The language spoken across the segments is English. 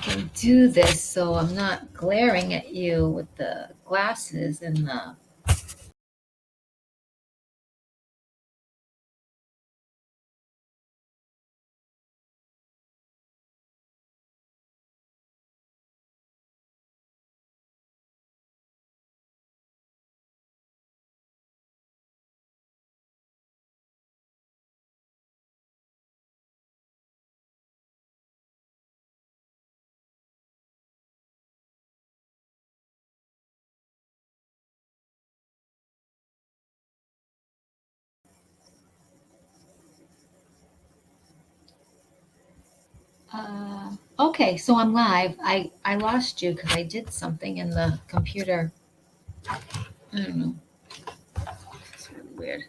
can do this so I'm not glaring at you with the glasses and the. Okay, so I'm live. I lost you because I did something in the computer. I don't know. It's really weird.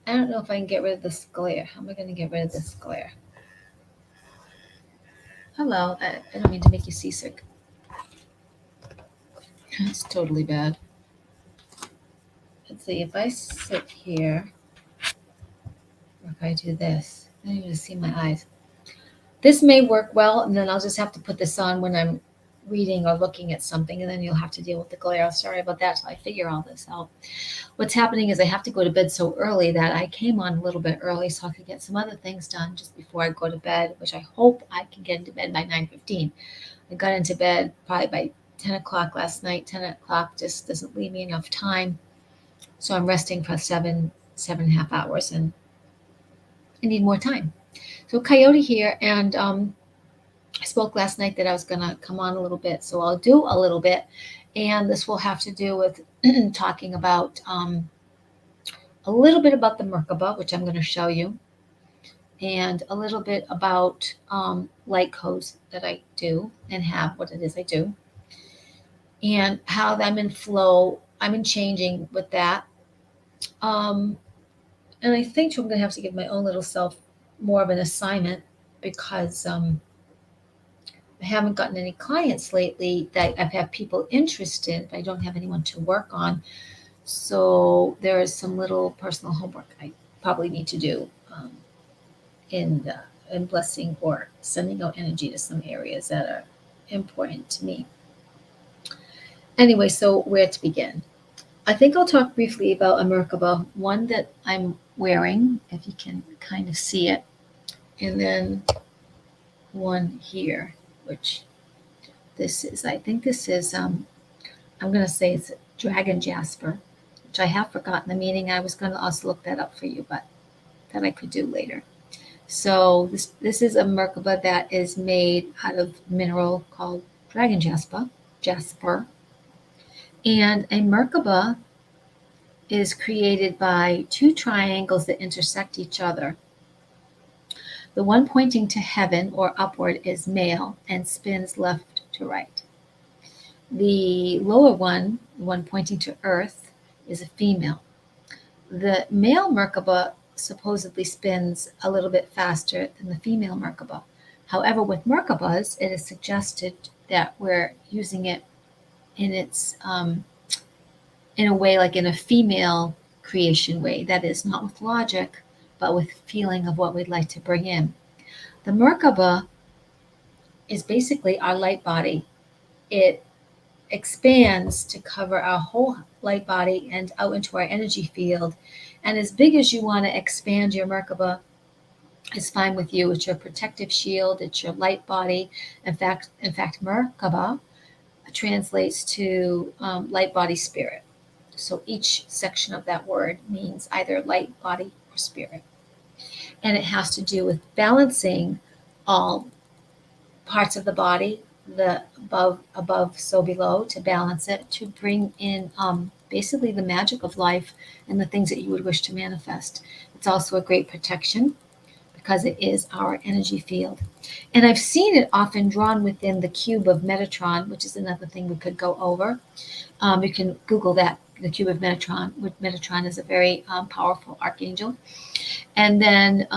I don't know if I can get rid of this glare. How am I going to get rid of this glare? Hello. I don't mean to make you seasick. It's totally bad. Let's see if I sit here or if I do this. I don't even see my eyes. This may work well, and then I'll just have to put this on when I'm reading or looking at something, and then you'll have to deal with the glare. Sorry about that till I figure all this out. What's happening is I have to go to bed so early that I came on a little bit early so I could get some other things done just before I go to bed, which I hope I can get into bed by 9:15. I got into bed probably by 10 o'clock last night. 10 o'clock just doesn't leave me enough time. So I'm resting for 7.5 hours, and I need more time. So Coyote here, and I spoke last night that I was going to come on a little bit, so I'll do a little bit, and this will have to do with talking about a little bit about the Merkaba, which I'm going to show you, and a little bit about light codes that I do and have, what it is I do, and how I'm in flow. I'm in changing with that. Um, and I think I'm going to have to give my own little self more of an assignment because I haven't gotten any clients lately that I've had people interested, but I don't have anyone to work on. So there is some little personal homework I probably need to do in blessing or sending out energy to some areas that are important to me. Anyway, so where to begin? I think I'll talk briefly about a Merkaba, one that I'm wearing, if you can kind of see it, and then one here, which this is. I think this is I'm going to say it's dragon jasper, which I have forgotten the meaning. I was going to also look that up for you, but that I could do later. So this is a Merkaba that is made out of mineral called dragon jasper. And a Merkaba is created by two triangles that intersect each other. The one pointing to heaven or upward is male and spins left to right. The lower one, the one pointing to earth, is a female. The male Merkaba supposedly spins a little bit faster than the female Merkaba. However, with Merkabas, it is suggested that we're using it in its in a way like in a female creation way. That is not with logic, but with feeling of what we'd like to bring in. The Merkaba is basically our light body. It expands to cover our whole light body and out into our energy field. And as big as you want to expand your Merkaba is fine with you. It's your protective shield. It's your light body. In fact, Merkaba translates to light body spirit. So each section of that word means either light body or spirit. And it has to do with balancing all parts of the body, the above, so below, to balance it, to bring in basically the magic of life and the things that you would wish to manifest. It's also a great protection because it is our energy field. And I've seen it often drawn within the cube of Metatron, which is another thing we could go over. You can Google that, the cube of Metatron. Metatron is a very powerful archangel. And then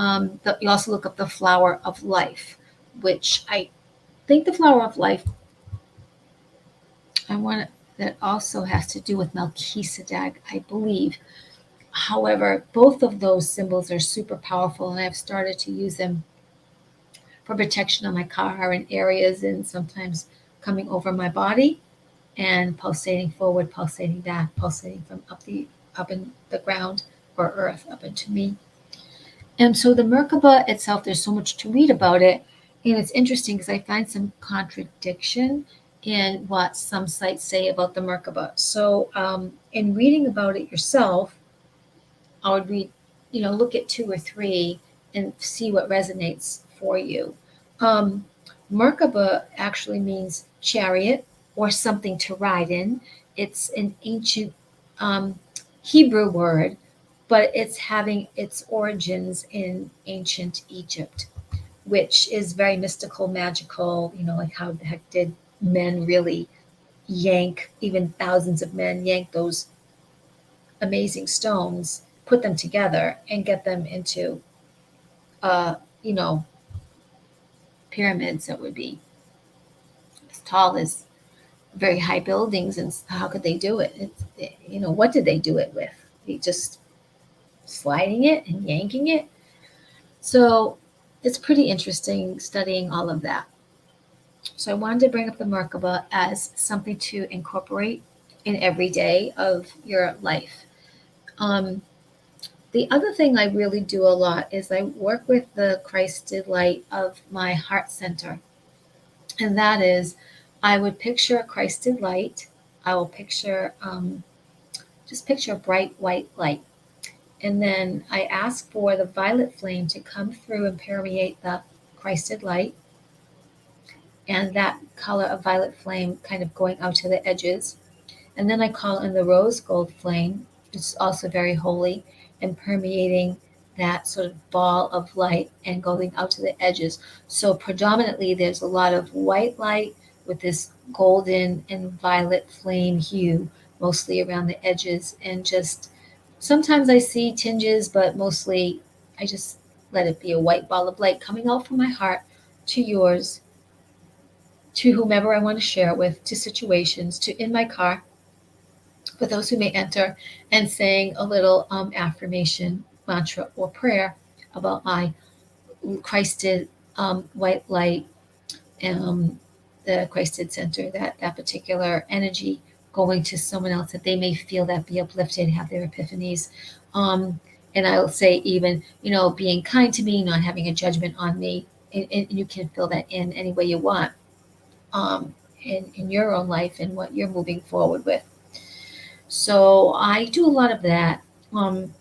you also look up the flower of life, which I think the flower of life, that also has to do with Melchizedek, I believe. However, both of those symbols are super powerful, and I've started to use them for protection on my car and areas, and sometimes coming over my body and pulsating forward, pulsating back, pulsating from up in the ground or earth up into me. And so the Merkaba itself, there's so much to read about it. And it's interesting because I find some contradiction in what some sites say about the Merkaba. So, in reading about it yourself, I would read, look at two or three and see what resonates for you. Um, Merkaba actually means chariot or something to ride in. It's an ancient um, Hebrew word, but it's having its origins in ancient Egypt, which is very mystical, magical. Like how the heck did men really yank, even thousands of men yank those amazing stones, put them together, and get them into, uh, you know, pyramids that would be as tall as very high buildings. And how could they do it? What did they do it with? They just sliding it and yanking it. So it's pretty interesting studying all of that. So I wanted to bring up the Merkaba as something to incorporate in every day of your life. Um, The other thing I really do a lot is I work with the Christed light of my heart center. And that is, I would picture a Christed light. I will just picture a bright white light. And then I ask for the violet flame to come through and permeate the Christed light. And that color of violet flame kind of going out to the edges. And then I call in the rose gold flame, which is also very holy, and permeating that sort of ball of light and going out to the edges. So predominantly there's a lot of white light with this golden and violet flame hue, mostly around the edges. And just sometimes I see tinges, but mostly I just let it be a white ball of light coming out from my heart to yours, to whomever I want to share it with, to situations, to in my car, for those who may enter, and saying a little affirmation, mantra, or prayer about my Christed white light, um, the Christed center, that particular energy going to someone else that they may feel that, be uplifted, have their epiphanies. Um, and I'll say, even, being kind to me, not having a judgment on me. And you can fill that in any way you want, um, in your own life and what you're moving forward with. So I do a lot of that. Um,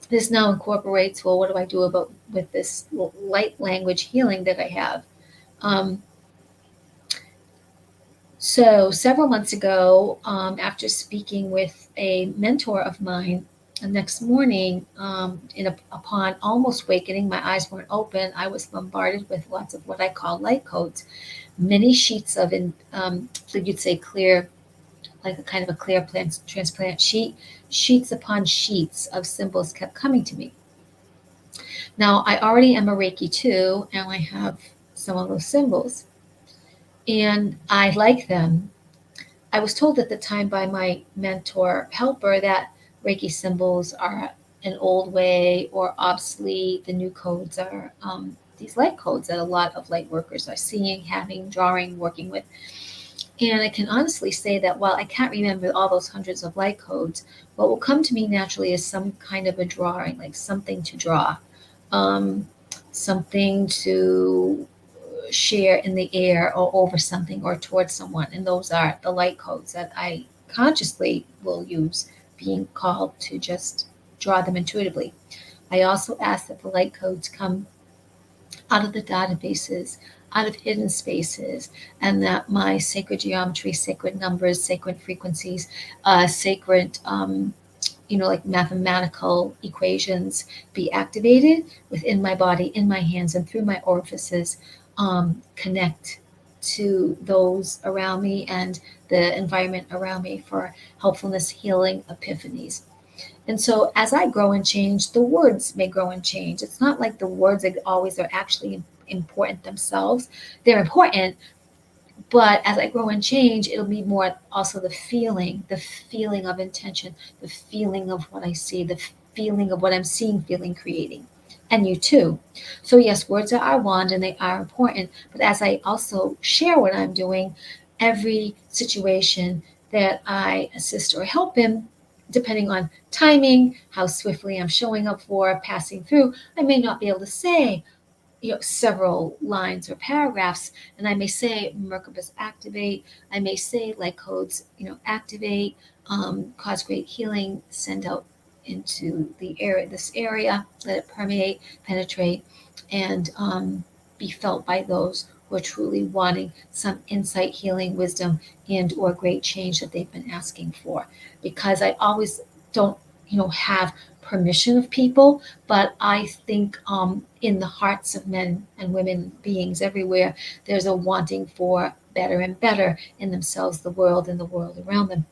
this now incorporates, well, what do I do about with this light language healing that I have? Um, so several months ago, after speaking with a mentor of mine, the next morning, upon almost wakening, my eyes weren't open. I was bombarded with lots of what I call light codes, many sheets of, you'd say clear, like a kind of a clear transplant sheet, sheets upon sheets of symbols kept coming to me. Now, I already am a Reiki too, and I have some of those symbols, and I like them. I was told at the time by my mentor helper that Reiki symbols are an old way or obsolete. The new codes are these light codes that a lot of light workers are seeing, having, drawing, working with. And I can honestly say that while I can't remember all those hundreds of light codes, what will come to me naturally is some kind of a drawing, like something to draw, um, something to share in the air or over something or towards someone. And those are the light codes that I consciously will use, being called to just draw them intuitively. I also ask that the light codes come out of the databases, out of hidden spaces, and that my sacred geometry, sacred numbers, sacred frequencies, sacred, like mathematical equations be activated within my body, in my hands, and through my orifices, connect to those around me and the environment around me for helpfulness, healing, epiphanies. And so as I grow and change, the words may grow and change. It's not like the words that always are actually important themselves. They're important, but as I grow and change, it'll be more also the feeling of intention, the feeling of what I see, the feeling of what I'm seeing, feeling, creating. and you too. So, yes, words are our wand and they are important. But as I also share what I'm doing, every situation that I assist or help in, depending on timing, how swiftly I'm showing up for, passing through, I may not be able to say, several lines or paragraphs, and I may say Merkabah's activate. I may say like codes, activate, cause great healing, send out into the area, this area, let it permeate, penetrate, and be felt by those who are truly wanting some insight, healing, wisdom, and or great change that they've been asking for. Because I always don't, have permission of people, but I think in the hearts of men and women, beings everywhere, there's a wanting for better and better in themselves, the world, and the world around them.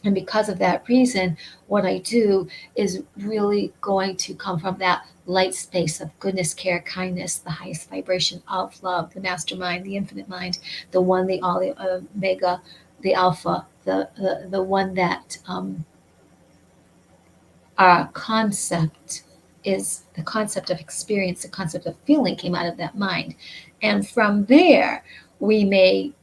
And because of that reason, what I do is really going to come from that light space of goodness, care, kindness, the highest vibration of love, the mastermind, the infinite mind, the one, the all, the omega, the alpha, the one that our concept is the concept of experience, the concept of feeling came out of that mind. And from there, we may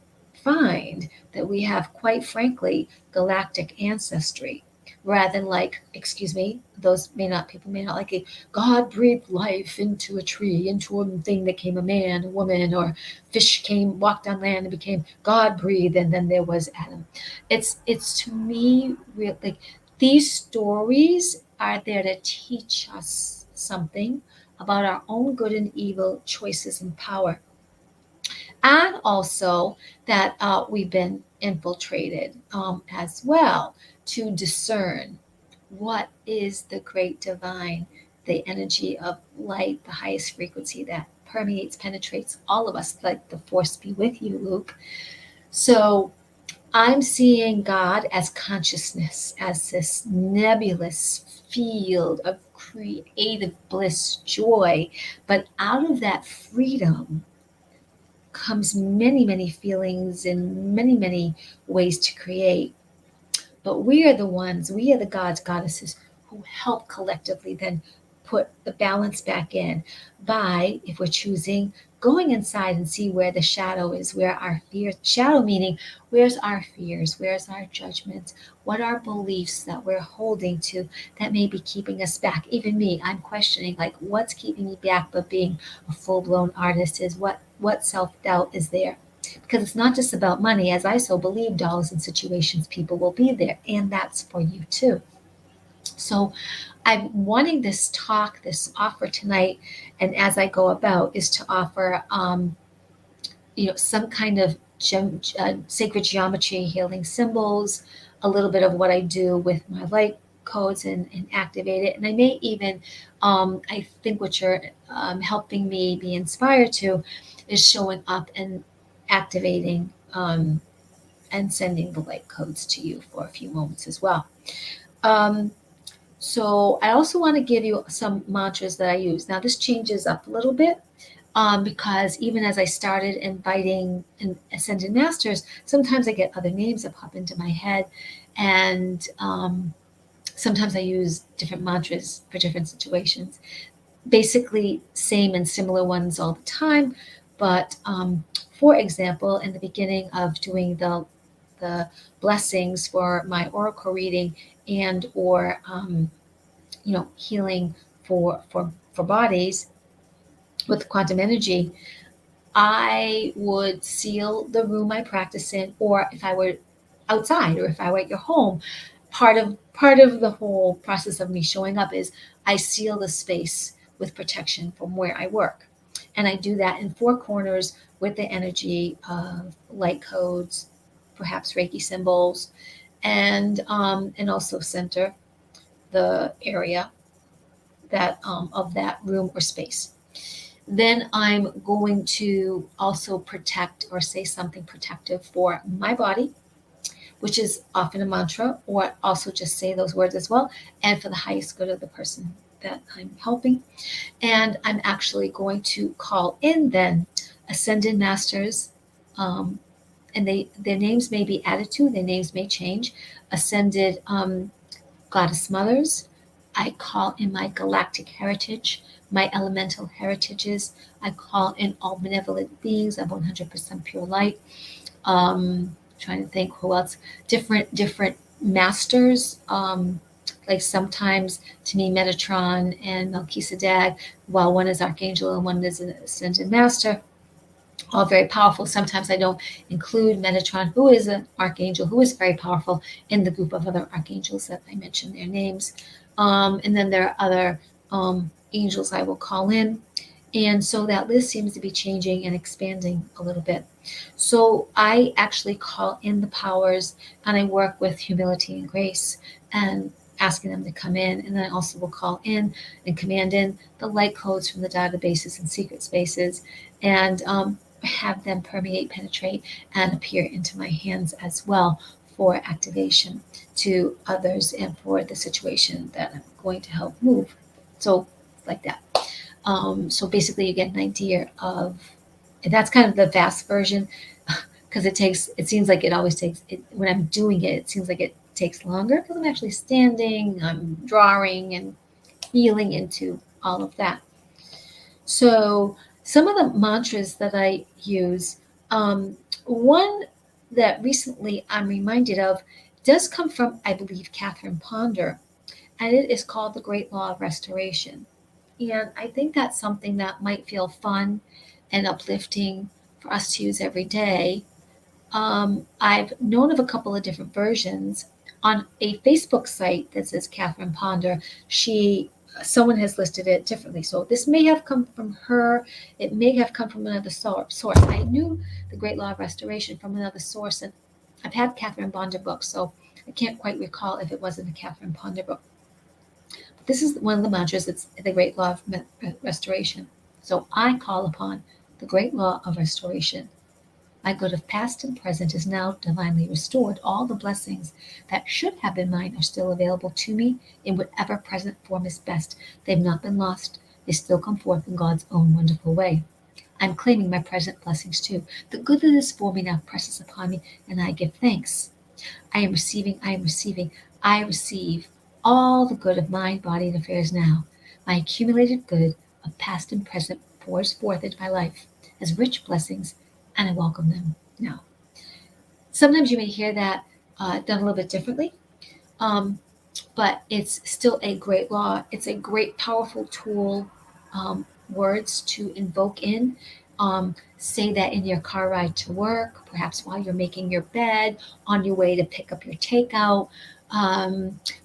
find that we have, quite frankly, galactic ancestry. Rather than like, excuse me, those may not, people may not like it. God breathed life into a tree, into a thing that came a man, a woman, or fish came, walked on land and became God breathed, and then there was Adam. It's to me real like these stories are there to teach us something about our own good and evil choices and power. And also that we've been infiltrated as well to discern what is the great divine, the energy of light, the highest frequency that permeates, penetrates all of us, like the force be with you, Luke. So I'm seeing God as consciousness, as this nebulous field of creative bliss, joy. But out of that freedom comes many, many feelings and many, many ways to create. But we are the ones, we are the gods, goddesses who help collectively then put the balance back in by, if we're choosing, going inside and see where the shadow is, where our fears, shadow meaning, where's our fears, where's our judgments, what are beliefs that we're holding to that may be keeping us back. Even me, I'm questioning like what's keeping me back, but being a full-blown artist is what self-doubt is there, because it's not just about money. As I so believe, dollars and situations, people will be there, and that's for you too. So I'm wanting this talk, this offer tonight, and as I go about, is to offer, some kind of sacred geometry, healing symbols, a little bit of what I do with my light codes and activate it. And I may even, I think what you're helping me be inspired to is showing up and activating and sending the light codes to you for a few moments as well. Um, so I also want to give you some mantras that I use. Now this changes up a little bit because even as I started inviting and ascended masters, sometimes I get other names that pop into my head, and sometimes I use different mantras for different situations. Basically, same and similar ones all the time, but for example, in the beginning of doing the blessings for my oracle reading and or healing for bodies with quantum energy, I would seal the room I practice in, or if I were outside or if I were at your home, part of the whole process of me showing up is I seal the space with protection from where I work. And I do that in four corners with the energy of light codes, perhaps Reiki symbols, and also center the area that of that room or space. Then I'm going to also protect or say something protective for my body, which is often a mantra, or also just say those words as well, and for the highest good of the person that I'm helping. And I'm actually going to call in then ascended masters, and their names may be added to, their names may change. Ascended goddess mothers. I call in my galactic heritage, my elemental heritages. I call in all benevolent beings of 100% pure light. Trying to think who else. Different masters. Like sometimes to me, Metatron and Melchizedek, while one is archangel and one is an ascended master, all very powerful. Sometimes I don't include Metatron, who is an archangel, who is very powerful, in the group of other archangels that I mentioned their names. And then there are other angels I will call in. And so that list seems to be changing and expanding a little bit. So I actually call in the powers and I work with humility and grace and asking them to come in. And then I also will call in and command in the light codes from the databases and secret spaces and have them permeate, penetrate, and appear into my hands as well for activation to others and for the situation that I'm going to help move. So, like that. So basically, you get an idea of, and that's kind of the fast version because it seems like it always takes, when I'm doing it, it seems like it takes longer because I'm actually standing, I'm drawing and feeling into all of that. So some of the mantras that I use, one that recently I'm reminded of does come from, I believe, Catherine Ponder, and it is called the Great Law of Restoration. And I think that's something that might feel fun and uplifting for us to use every day. I've known of a couple of different versions on a Facebook site that says Catherine Ponder. Someone has listed it differently, so this may have come from her. It may have come from another source. I knew the Great Law of Restoration from another source, and I've had Catherine Ponder books, so I can't quite recall if it wasn't a Catherine Ponder book. But this is one of the mantras. It's the Great Law of Restoration. So I call upon the Great Law of Restoration. My good of past and present is now divinely restored. All the blessings that should have been mine are still available to me in whatever present form is best. They've not been lost. They still come forth in God's own wonderful way. I'm claiming my present blessings too. The good that is for me now presses upon me, and I give thanks. I am receiving, I receive all the good of mind, body, and affairs now. My accumulated good of past and present pours forth into my life as rich blessings, and I welcome them now. Sometimes you may hear that done a little bit differently, um, but it's still a great law. It's a great, powerful tool, words to invoke in. Say that in your car ride to work, perhaps while you're making your bed, on your way to pick up your takeout,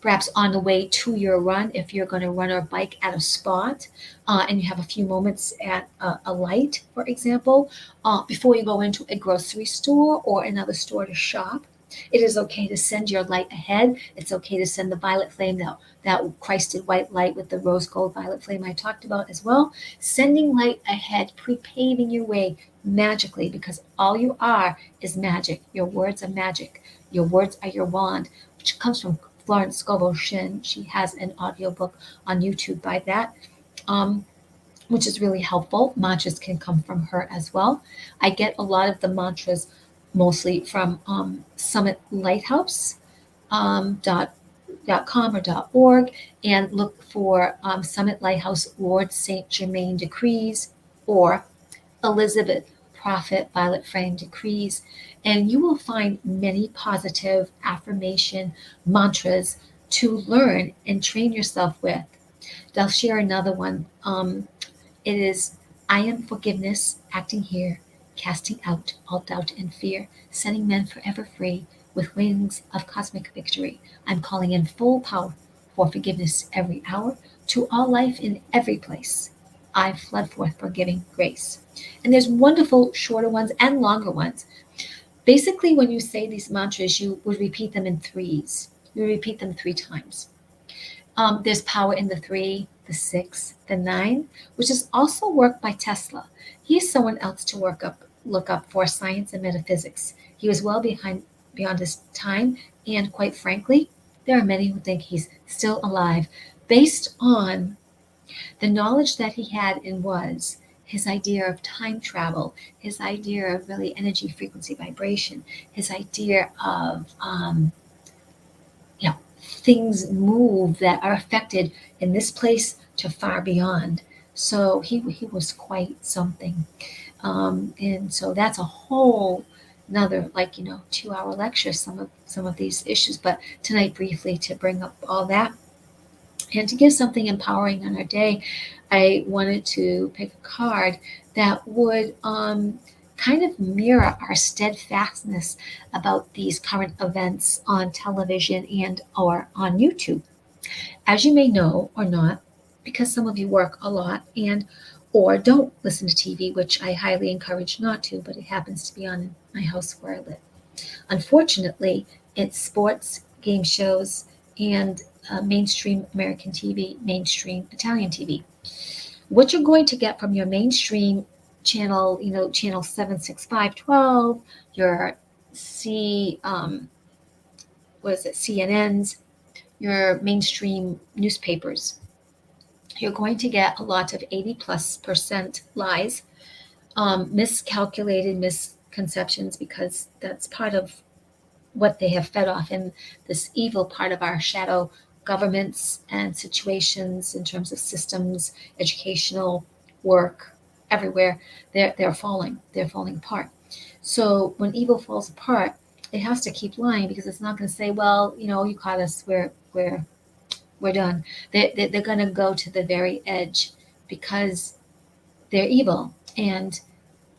perhaps on the way to your run if you're going to run or bike at a spot and you have a few moments at a light, for example, before you go into a grocery store or another store to shop. It is okay to send your light ahead. It's okay to send the violet flame, that Christed white light with the rose gold violet flame I talked about as well. Sending light ahead, pre-paving your way magically, because all you are is magic. Your words are magic. Your words are your wand, which comes from Florence Scovel Shinn. She has an audiobook on YouTube by that. Um, which is really helpful. Mantras can come from her as well. I get a lot of the mantras mostly from Summit Lighthouse dot com or .org, and look for Summit Lighthouse Lord Saint Germain decrees or Elizabeth Prophet Violet Flame decrees, and you will find many positive affirmation mantras to learn and train yourself with. They'll share another one. It is, I am forgiveness, acting here, casting out all doubt and fear, setting men forever free with wings of cosmic victory. I'm calling in full power for forgiveness every hour to all life in every place. I flood forth forgiving grace. And there's wonderful shorter ones and longer ones. Basically, when you say these mantras, you would repeat them in threes. You repeat them 3 times. There's power in the 3, the 6, the 9, which is also work by Tesla. He is someone else to look up for science and metaphysics. He was well beyond his time, and quite frankly, there are many who think he's still alive based on the knowledge that he had and was. His idea of time travel, his idea of really energy, frequency, vibration, his idea of things move that are affected in this place to far beyond. So he was quite something. And so that's a whole another, like, 2-hour lecture, some of these issues. But tonight, briefly, to bring up all that and to give something empowering on our day, I wanted to pick a card that would kind of mirror our steadfastness about these current events on television and or on YouTube. As you may know or not, because some of you work a lot and or don't listen to TV, which I highly encourage not to, but it happens to be on in my house where I live. Unfortunately, it's sports, game shows, and mainstream American TV, mainstream Italian TV. What you're going to get from your mainstream channel, channel 76512, your what is it, CNNs, your mainstream newspapers, you're going to get a lot of 80+% lies, miscalculated misconceptions, because that's part of what they have fed off in this evil part of our shadow governments and situations in terms of systems, educational work, everywhere. They're falling apart. So when evil falls apart, it has to keep lying, because it's not going to say, well, you caught us, we're done. They're going to go to the very edge, because they're evil, and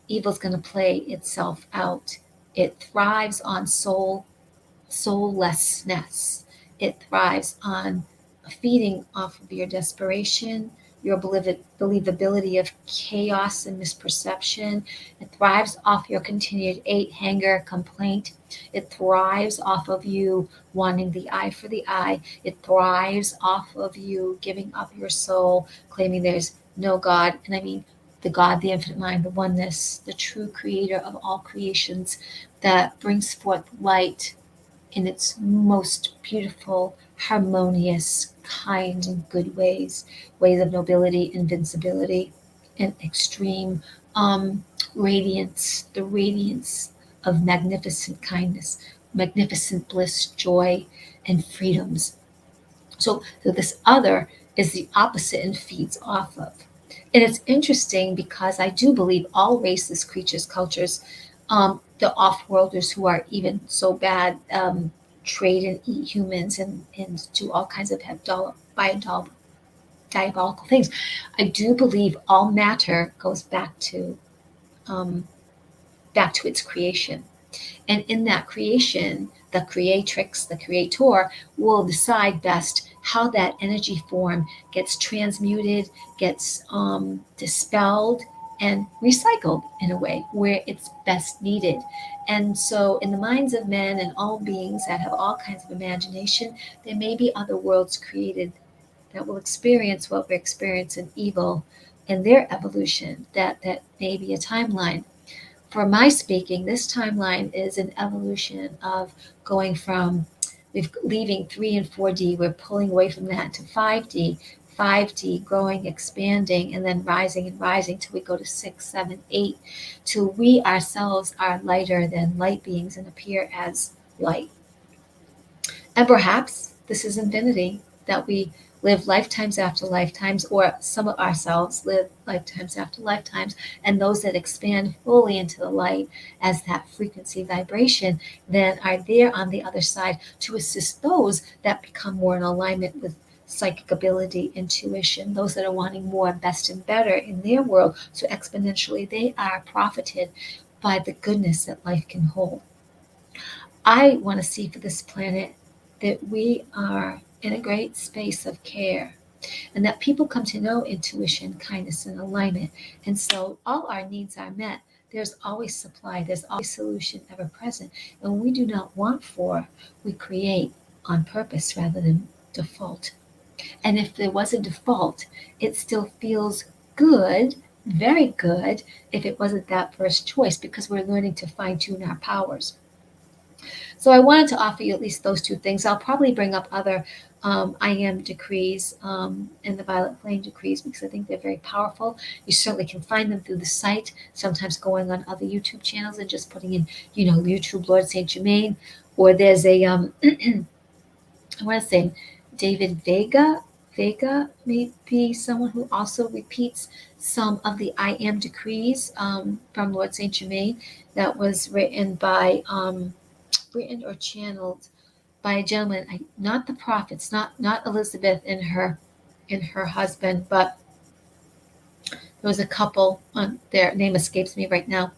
evil's going to play itself out. It thrives on soullessness. It thrives on feeding off of your desperation, your believability of chaos and misperception. It thrives off your continued anger, complaint. It thrives off of you wanting the eye for the eye. It thrives off of you giving up your soul, claiming there's no God. And I mean, the God, the infinite mind, the oneness, the true creator of all creations, that brings forth light in its most beautiful, harmonious, kind, and good ways of nobility, invincibility, and extreme um, radiance, the radiance of magnificent kindness, magnificent bliss, joy, and freedoms. So this other is the opposite and feeds off of. And it's interesting, because I do believe all races, creatures, cultures, the off-worlders who are even so bad, trade and eat humans, and do all kinds of diabolical things. I do believe all matter goes um, back to its creation. And in that creation, the creatrix, the creator, will decide best how that energy form gets transmuted, gets dispelled, and recycled in a way where it's best needed. And so, in the minds of men and all beings that have all kinds of imagination, there may be other worlds created that will experience what we experience in evil in their evolution. That may be a timeline. For my speaking, this timeline is an evolution of going from we've leaving 3 and 4D, we're pulling away from that to 5D, 5D growing, expanding, and then rising and rising till we go to 6, 7, 8, till we ourselves are lighter than light beings and appear as light. And perhaps this is infinity, that we live lifetimes after lifetimes, or some of ourselves live lifetimes after lifetimes, and those that expand fully into the light as that frequency vibration then are there on the other side to assist those that become more in alignment with psychic ability, intuition, those that are wanting more, best, and better in their world. So exponentially, they are profited by the goodness that life can hold. I want to see for this planet that we are in a great space of care, and that people come to know intuition, kindness, and alignment. And so all our needs are met. There's always supply, there's always solution ever present. And when we do not want for, we create on purpose rather than default. And if there was a default, it still feels good, very good, if it wasn't that first choice, because we're learning to fine tune our powers. So I wanted to offer you at least those two things. I'll probably bring up other I am decrees and the violet flame decrees, because I think they're very powerful. You certainly can find them through the site, sometimes going on other YouTube channels and just putting in, YouTube Lord Saint Germain, or there's a I want to say David Vega Vega may be someone who also repeats some of the I am decrees from Lord Saint Germain that was written or channeled by a gentleman, not the prophets, not Elizabeth and her husband, but there was a couple on their name escapes me right now.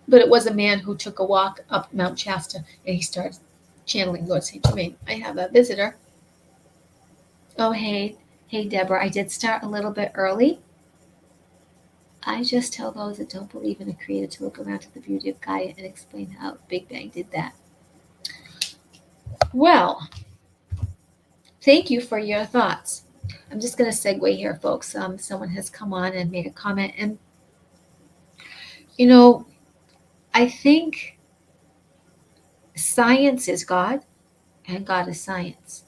But it was a man who took a walk up Mount Shasta and he started channeling Lord Saint Germain. I have a visitor. Oh, hey, Deborah. I did start a little bit early. I just tell those that don't believe in a creator to look around to the beauty of Gaia and explain how Big Bang did that. Well, thank you for your thoughts. I'm just going to segue here, folks. Someone has come on and made a comment. And, you know, I think science is God and God is science.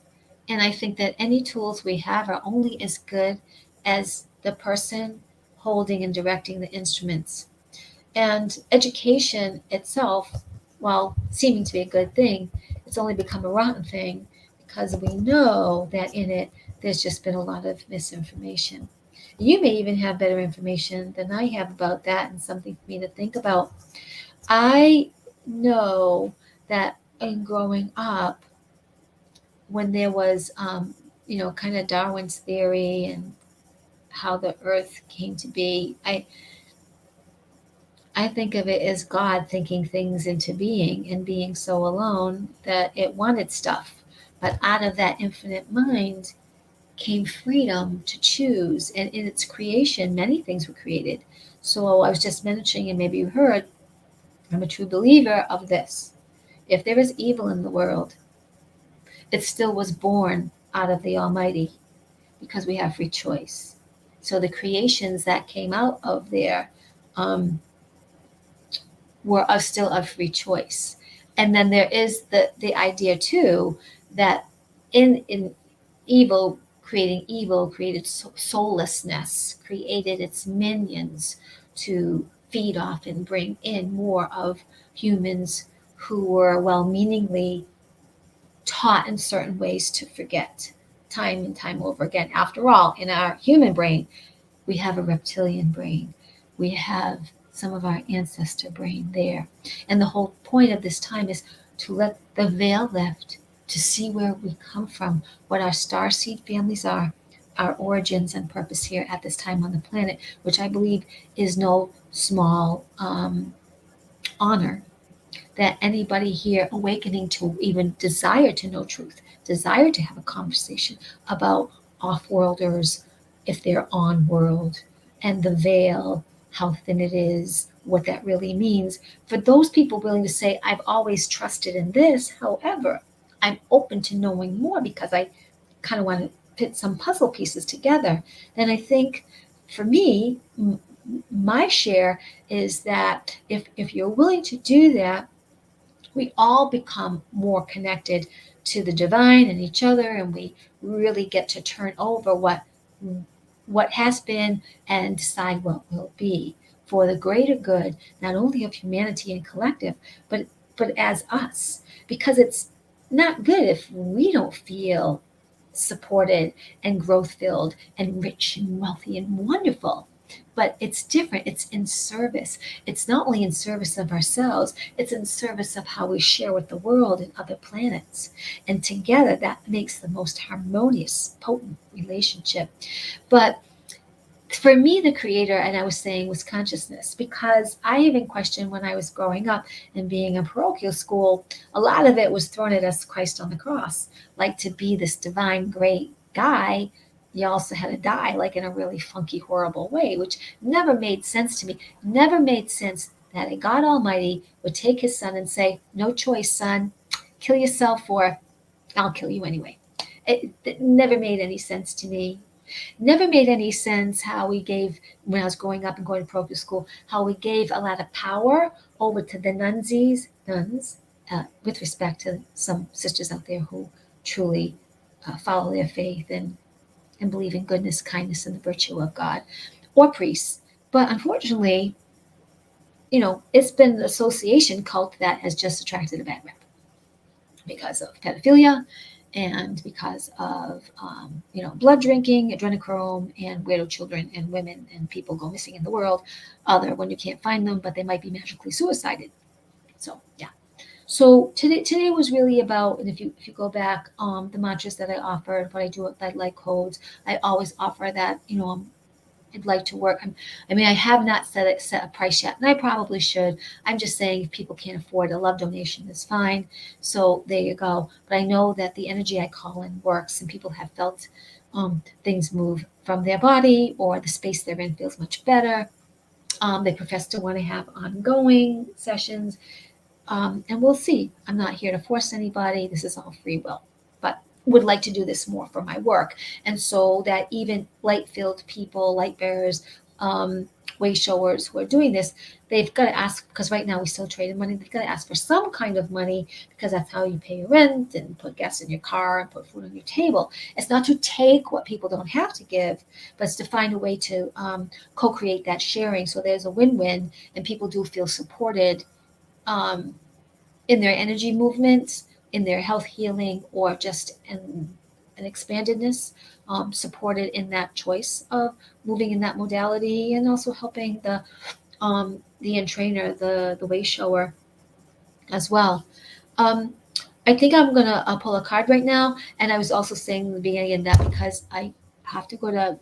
And I think that any tools we have are only as good as the person holding and directing the instruments. And education itself, while seeming to be a good thing, it's only become a rotten thing because we know that in it there's just been a lot of misinformation. You may even have better information than I have about that and something for me to think about. I know that in growing up, when there was, kind of Darwin's theory and how the earth came to be, I think of it as God thinking things into being and being so alone that it wanted stuff. But out of that infinite mind came freedom to choose. And in its creation, many things were created. So I was just mentioning, and maybe you heard, I'm a true believer of this. If there is evil in the world, it still was born out of the Almighty because we have free choice. So the creations that came out of there um, were still of free choice. And then there is the idea too that in evil created soullessness, created its minions to feed off and bring in more of humans who were well-meaningly taught in certain ways to forget time and time over again. After all, in our human brain, we have a reptilian brain. We have some of our ancestor brain there. And the whole point of this time is to let the veil lift, to see where we come from, what our star seed families are, our origins and purpose here at this time on the planet, which I believe is no small honor that anybody here awakening to even desire to know truth, desire to have a conversation about off-worlders, if they're on world, and the veil, how thin it is, what that really means. For those people willing to say, I've always trusted in this, however, I'm open to knowing more because I kind of want to put some puzzle pieces together. And I think for me, my share is that if you're willing to do that, we all become more connected to the divine and each other, and we really get to turn over what has been and decide what will be for the greater good, not only of humanity and collective, but as us, because it's not good if we don't feel supported and growth filled and rich and wealthy and wonderful. But it's different. It's in service. It's not only in service of ourselves, it's in service of how we share with the world and other planets. And together, that makes the most harmonious, potent relationship. But for me, the creator, and I was saying, was consciousness, because I even questioned when I was growing up and being in parochial school, a lot of it was thrown at us Christ on the cross, like to be this divine, great guy. You also had to die, like in a really funky, horrible way, which never made sense to me. Never made sense that a God Almighty would take his son and say, no choice, son, kill yourself, or I'll kill you anyway. It never made any sense to me. Never made any sense how we gave, when I was growing up and going to parochial school, how we gave a lot of power over to the nuns, with respect to some sisters out there who truly follow their faith and believe in goodness, kindness, and the virtue of God, or priests. But unfortunately, it's been an association cult that has just attracted a bad rep because of pedophilia and because of blood drinking, adrenochrome, and weirdo children and women and people go missing in the world, other when you can't find them, but they might be magically suicided. So yeah. So today was really about, and if you go back, the mantras that I offered, what I do with Light Codes, I always offer that, I'd like to work. I have not set a price yet, and I probably should. I'm just saying, if people can't afford a love donation, is fine. So there you go. But I know that the energy I call in works, and people have felt things move from their body, or the space they're in feels much better. They profess to want to have ongoing sessions, and we'll see. I'm not here to force anybody. This is all free will. But would like to do this more for my work. And so that even light filled people, light bearers, way showers who are doing this, they've got to ask, because right now we still trade in money, they've got to ask for some kind of money, because that's how you pay your rent and put gas in your car and put food on your table. It's not to take what people don't have to give, but it's to find a way to co-create that sharing. So there's a win-win, and people do feel supported, um, in their energy movements, in their health healing, or just in an expandedness, supported in that choice of moving in that modality, and also helping the entrainer, the way shower as well. Um, I think I'm gonna pull a card right now, and I was also saying in the beginning of that because I have to go to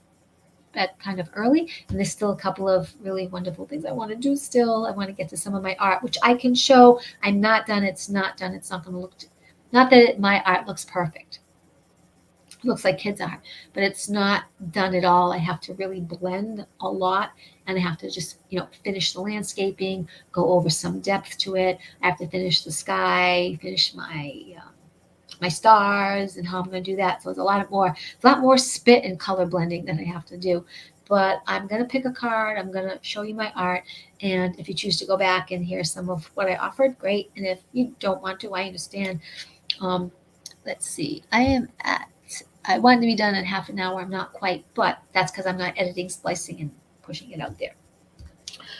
bed kind of early, and there's still a couple of really wonderful things I want to do still. I want to get to some of my art, which I can show. I'm not done. It's not done. It's not going to look, not that my art looks perfect. It looks like kids' art, but it's not done at all. I have to really blend a lot, and I have to just, finish the landscaping, go over some depth to it. I have to finish the sky, finish my stars, and how I'm going to do that. So it's a lot more spit and color blending that I have to do. But I'm going to pick a card. I'm going to show you my art. And if you choose to go back and hear some of what I offered, great. And if you don't want to, I understand. Um, let's see. I wanted to be done in half an hour. I'm not quite, but that's because I'm not editing, splicing, and pushing it out there.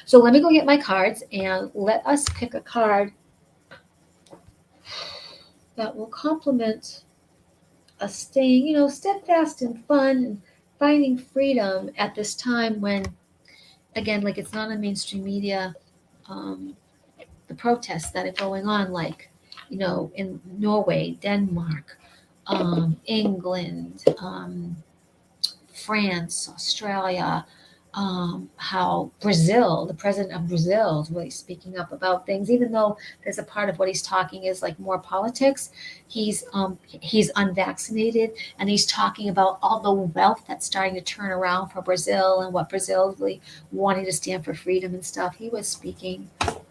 So let me go get my cards, and let us pick a card that will complement us staying, steadfast and fun, and finding freedom at this time when, again, like, it's not on mainstream media, um, the protests that are going on, like, in Norway, Denmark, England, France, Australia, how Brazil, the president of Brazil, is really speaking up about things, even though there's a part of what he's talking is like more politics. He's unvaccinated, and he's talking about all the wealth that's starting to turn around for Brazil, and what Brazil is really wanting to stand for freedom and stuff. He was speaking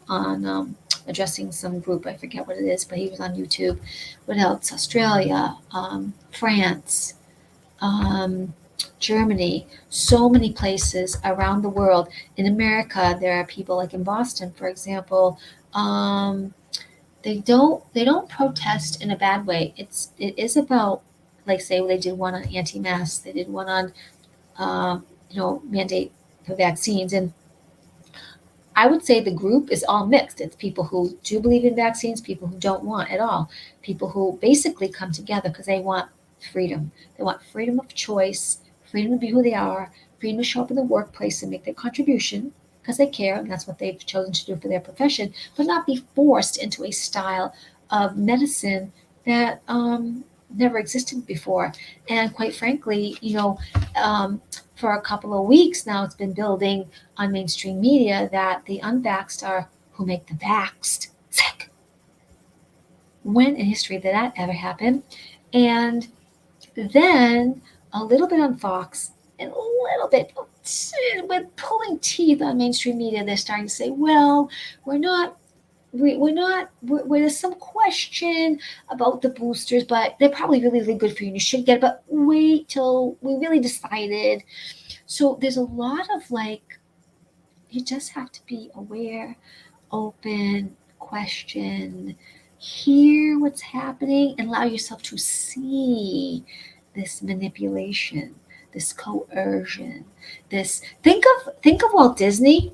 on addressing some group, I forget what it is, but he was on YouTube. What else? Australia, France, um, Germany, so many places around the world. In America, there are people like in Boston, for example. They don't protest in a bad way. It is about, like, say they did one on anti-mask, they did one on mandate for vaccines, and I would say the group is all mixed. It's people who do believe in vaccines, people who don't want at all, people who basically come together because they want freedom. They want freedom of choice, freedom to be who they are, freedom to show up in the workplace and make their contribution because they care, and that's what they've chosen to do for their profession, but not be forced into a style of medicine that never existed before. And quite frankly, for a couple of weeks now, it's been building on mainstream media that the unvaxxed are who make the vaxxed sick. When in history did that ever happen? And then a little bit on Fox, and a little bit with pulling teeth on mainstream media, they're starting to say, well, we're not. We're not. There's some question about the boosters, but they're probably really, really good for you. And you should get it, but wait till we really decided. So there's a lot of, like, you just have to be aware, open, question, hear what's happening, and allow yourself to see this manipulation, this coercion, this think of Walt Disney,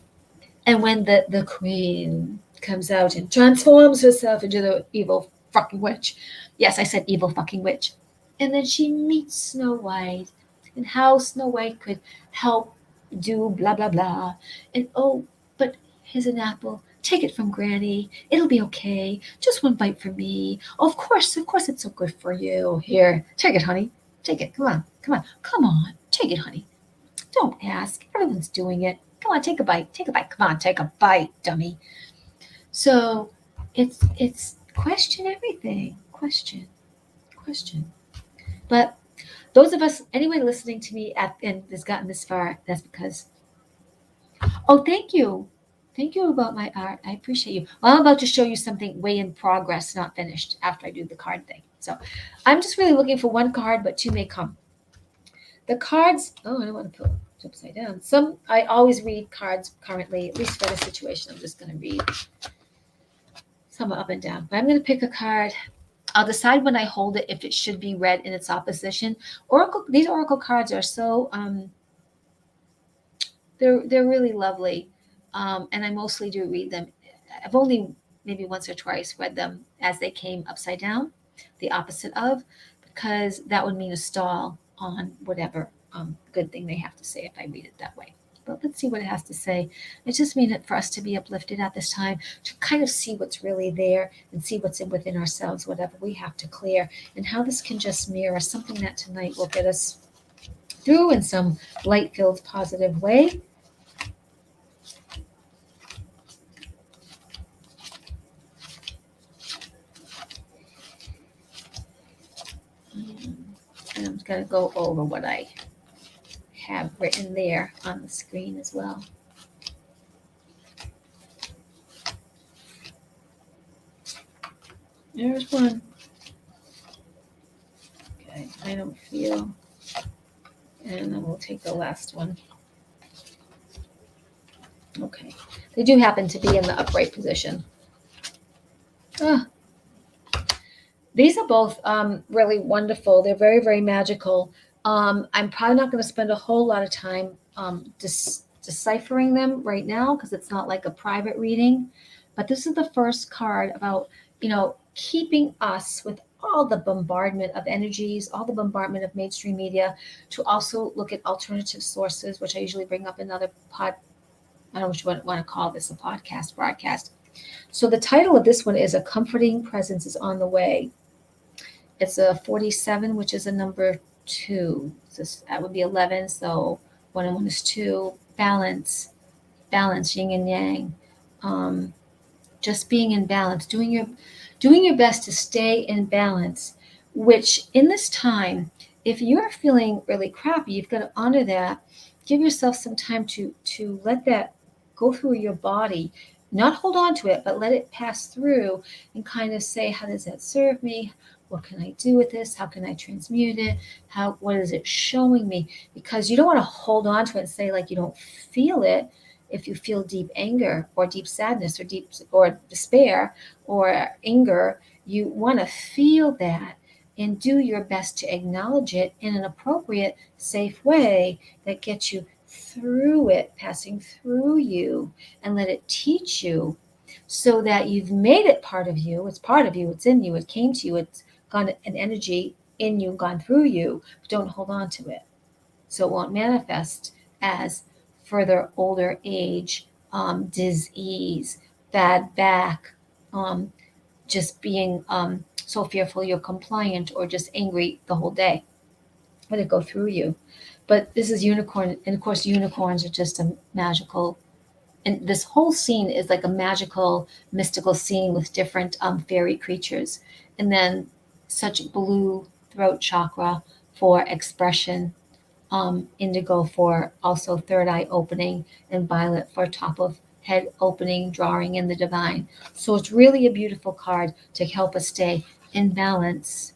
and when the queen comes out and transforms herself into the evil fucking witch. Yes, I said evil fucking witch. And then she meets Snow White and how Snow White could help do blah, blah, blah. And oh, but here's an apple. Take it from Granny. It'll be okay. Just one bite for me. Of course, it's so good for you. Here, take it, honey. Take it. Come on, come on, come on. Take it, honey. Don't ask. Everyone's doing it. Come on, take a bite. Take a bite. Come on, take a bite, dummy. So it's question everything. Question. But those of us, anyone listening to me and has gotten this far, that's because, oh, thank you. Thank you about my art. I appreciate you. Well, I'm about to show you something way in progress, not finished, after I do the card thing. So I'm just really looking for one card, but two may come. The cards, oh, I don't want to put it upside down. I always read cards currently, at least for the situation. I'm just going to read some up and down. But I'm going to pick a card. I'll decide when I hold it if it should be read in its opposition. These oracle cards are so they're really lovely, and I mostly do read them. I've only maybe once or twice read them as they came upside down, the opposite of, because that would mean a stall on whatever good thing they have to say if I read it that way. But let's see what it has to say. It just means it for us to be uplifted at this time, to kind of see what's really there and see what's within ourselves, whatever we have to clear, and how this can just mirror something that tonight will get us through in some light-filled, positive way. And I'm going to go over what I have written there on the screen as well. There's one. Okay, I don't feel. And then we'll take the last one. Okay, they do happen to be in the upright position. These are both really wonderful. They're very, very magical. I'm probably not going to spend a whole lot of time deciphering them right now because it's not like a private reading. But this is the first card about, keeping us with all the bombardment of energies, all the bombardment of mainstream media, to also look at alternative sources, which I usually bring up in other I don't know what you want to call this, a podcast, broadcast. So the title of this one is A Comforting Presence is on the Way. It's a 47, which is a number 2. So that would be 11. So 1 and 1 is 2. Balance, yin and yang. Just being in balance, doing your best to stay in balance. Which in this time, if you're feeling really crappy, you've got to honor that. Give yourself some time to let that go through your body. Not hold on to it, but let it pass through and kind of say, how does that serve me? What can I do with this? How can I transmute it? What is it showing me? Because you don't want to hold on to it and say like you don't feel it. If you feel deep anger or deep sadness or despair or anger, you want to feel that and do your best to acknowledge it in an appropriate, safe way that gets you through it, passing through you, and let it teach you so that you've made it part of you. It's part of you. It's in you. It came to you. It's gone an energy in you, gone through you. But don't hold on to it. So it won't manifest as further older age, disease, bad back, just being so fearful you're compliant or just angry the whole day. Let it go through you. But this is unicorn, and of course unicorns are just a magical, and this whole scene is like a magical, mystical scene with different fairy creatures. And then such blue throat chakra for expression, indigo for also third eye opening, and violet for top of head opening, drawing in the divine. So it's really a beautiful card to help us stay in balance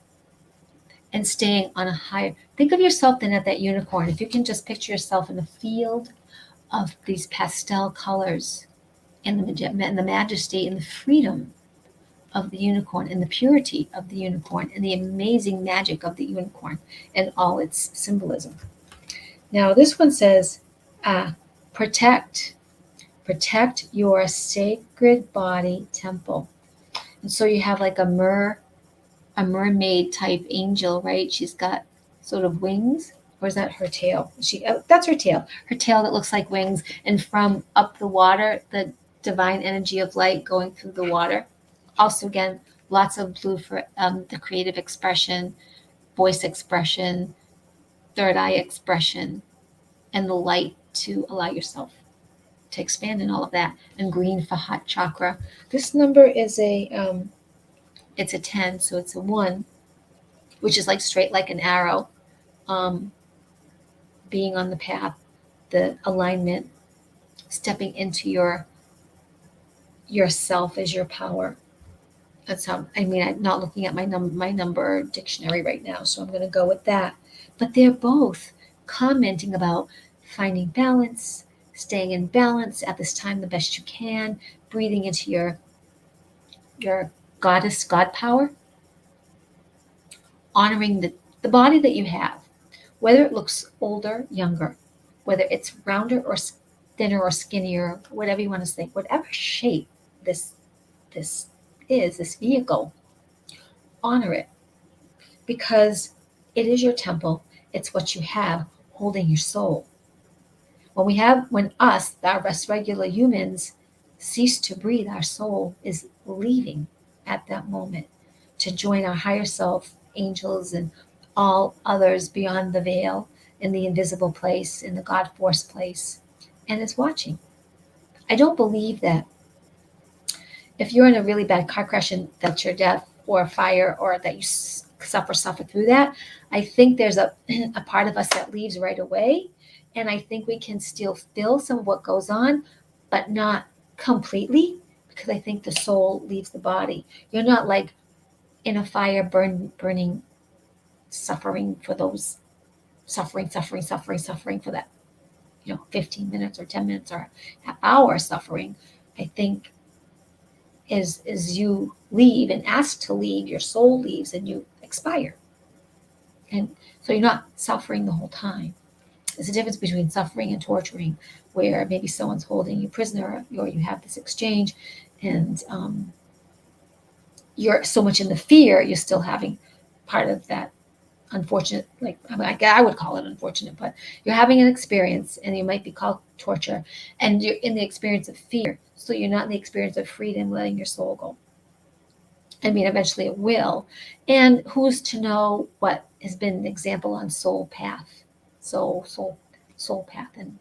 and staying on a higher. Think of yourself then at that unicorn. If you can just picture yourself in a field of these pastel colors and the majesty and the freedom of the unicorn and the purity of the unicorn and the amazing magic of the unicorn and all its symbolism. Now this one says, protect your sacred body temple. And so you have like a myrrh a mermaid type angel, right? She's got sort of wings, or is that her tail? That's her tail. Her tail that looks like wings, and from up the water, the divine energy of light going through the water. Also, again, lots of blue for the creative expression, voice expression, third eye expression, and the light to allow yourself to expand and all of that. And green for heart chakra. This number is it's a 10, so it's a 1, which is like straight like an arrow, um, being on the path, the alignment, stepping into yourself as your power. That's how, I mean, I'm not looking at my number dictionary right now, so I'm going to go with that. But they're both commenting about finding balance, staying in balance at this time the best you can, breathing into your goddess, God power, honoring the body that you have, whether it looks older, younger, whether it's rounder or thinner or skinnier, whatever you want to say, whatever shape this is, this vehicle, honor it, because it is your temple. It's what you have holding your soul. When us, our rest regular humans, cease to breathe, our soul is leaving at that moment to join our higher self, angels, and all others beyond the veil, in the invisible place, in the God force place, and is watching. I don't believe that if you're in a really bad car crash and that's your death or a fire, or that you suffer through that, I think there's a part of us that leaves right away. And I think we can still feel some of what goes on, but not completely, because I think the soul leaves the body. You're not like in a fire burning, suffering for those, suffering for that, 15 minutes or 10 minutes or half hour suffering. I think as you leave and ask to leave, your soul leaves and you expire. And so you're not suffering the whole time. There's a difference between suffering and torturing, where maybe someone's holding you prisoner, or you have this exchange, and you're so much in the fear, you're still having part of that unfortunate, like, I would call it unfortunate, but you're having an experience, and you might be called torture, and you're in the experience of fear. So you're not in the experience of freedom, letting your soul go. I mean, eventually it will. And who's to know what has been an example on soul path, soul path, and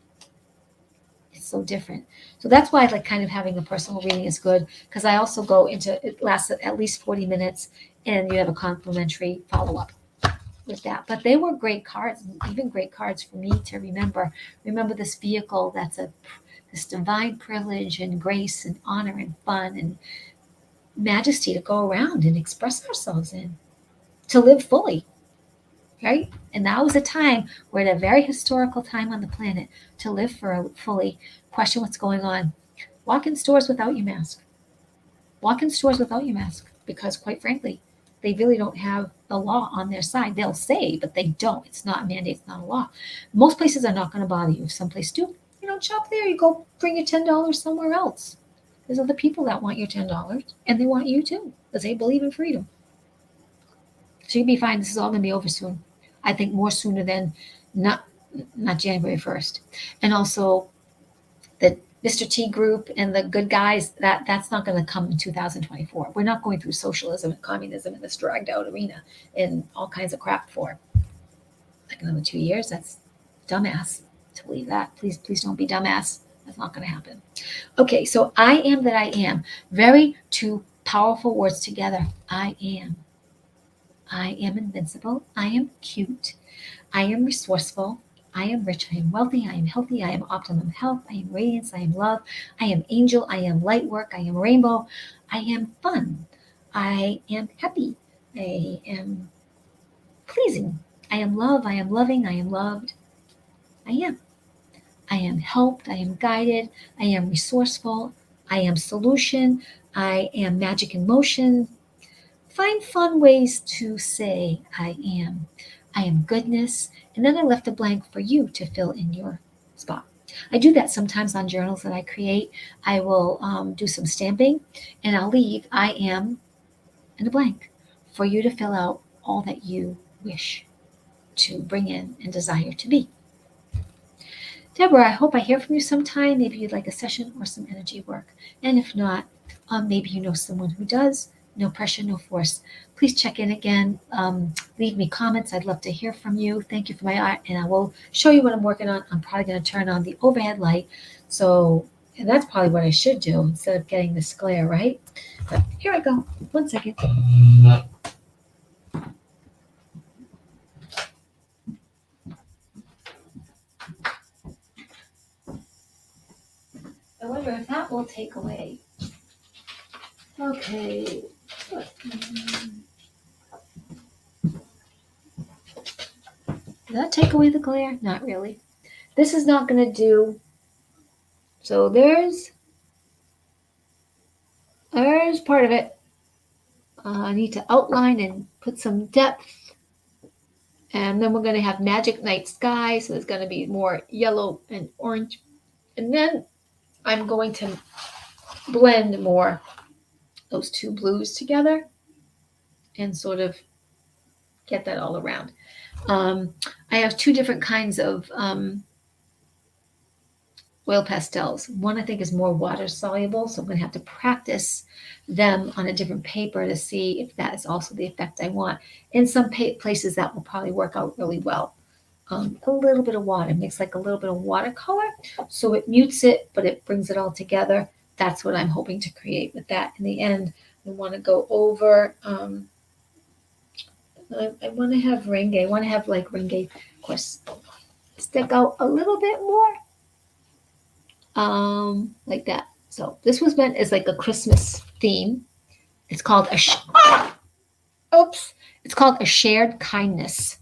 it's so different. So that's why I like kind of having a personal reading is good, because I also go into, it lasts at least 40 minutes, and you have a complimentary follow up with that. But they were great cards, even great cards for me to remember. Remember this vehicle that's this divine privilege and grace and honor and fun and majesty to go around and express ourselves in, to live fully, right? And now is a time, we're at a very historical time on the planet to live fully. Question what's going on. Walk in stores without your mask. Walk in stores without your mask, because quite frankly, they really don't have the law on their side. They'll say, but they don't. It's not a mandate, it's not a law. Most places are not going to bother you. If some place do, you don't shop there. You go bring your $10 somewhere else. There's other people that want your $10, and they want you too, because they believe in freedom. So you'll be fine. This is all going to be over soon. I think more sooner than not January 1st. And also the Mr. T group and the good guys, that's not going to come in 2024. We're not going through socialism and communism in this dragged out arena and all kinds of crap for like another 2 years. That's dumbass to believe that. Please don't be dumbass. That's not going to happen. Okay, so I am that I am. Very two powerful words together. I am. I am invincible. I am cute. I am resourceful. I am rich. I am wealthy. I am healthy. I am optimum health. I am radiance. I am love. I am angel. I am light work. I am rainbow. I am fun. I am happy. I am pleasing. I am love. I am loving. I am loved. I am. I am helped. I am guided. I am resourceful. I am solution. I am magic in motion. Find fun ways to say I am. I am goodness. And then I left a blank for you to fill in your spot. I do that sometimes on journals that I create. I will do some stamping, and I'll leave I am and a blank for you to fill out all that you wish to bring in and desire to be. Deborah, I hope I hear from you sometime. Maybe you'd like a session or some energy work. And if not, maybe you know someone who does. No pressure, no force. Please check in again. Leave me comments. I'd love to hear from you. Thank you for my art. And I will show you what I'm working on. I'm probably going to turn on the overhead light. So, and that's probably what I should do instead of getting this glare, right? But here I go. 1 second. I wonder if that will take away. Okay. Did that take away the glare? Not really. This is not going to do. So there's part of it. I need to outline and put some depth. And then we're going to have magic night sky. So there's going to be more yellow and orange. And then I'm going to blend more those two blues together and sort of get that all around. I have two different kinds of oil pastels. One I think is more water soluble, so I'm going to have to practice them on a different paper to see if that is also the effect I want. In some places that will probably work out really well. A little bit of water makes like a little bit of watercolor, so it mutes it, but it brings it all together. That's what I'm hoping to create with that. In the end, I want to go over. I want to have renge. I want to have like renge, of course, stick out a little bit more. Like that. So this was meant as like a Christmas theme. It's called It's called a shared kindness.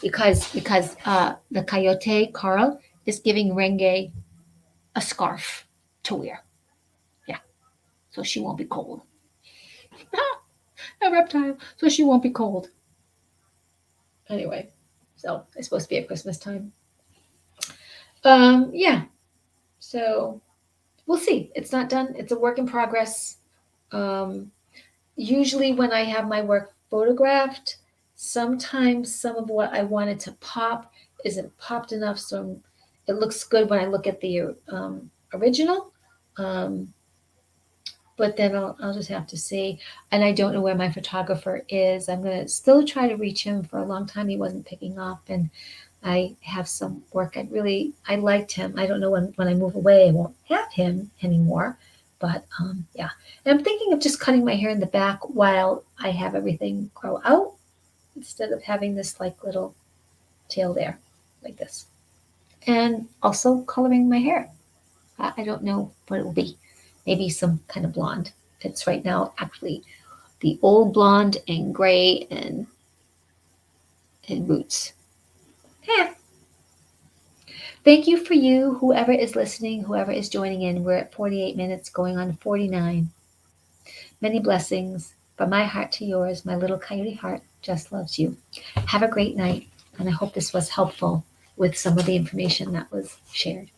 Because the coyote Carl is giving Renge a scarf to wear. Yeah, so she won't be cold. A reptile, so she won't be cold. Anyway, so it's supposed to be at Christmas time. Yeah. So we'll see. It's not done. It's a work in progress. Usually when I have my work photographed, sometimes some of what I wanted to pop isn't popped enough, so it looks good when I look at the original. But then I'll just have to see. And I don't know where my photographer is. I'm going to still try to reach him. For a long time he wasn't picking up, and I have some work. I liked him. I don't know when I move away I won't have him anymore. But yeah. And I'm thinking of just cutting my hair in the back while I have everything grow out, instead of having this like little tail there, like this. And also coloring my hair. I don't know what it will be. Maybe some kind of blonde. It's right now actually the old blonde and gray and roots. Yeah. Thank you for you, whoever is listening, whoever is joining in. We're at 48 minutes, going on 49. Many blessings from my heart to yours. My little coyote heart just loves you. Have a great night, and I hope this was helpful with some of the information that was shared.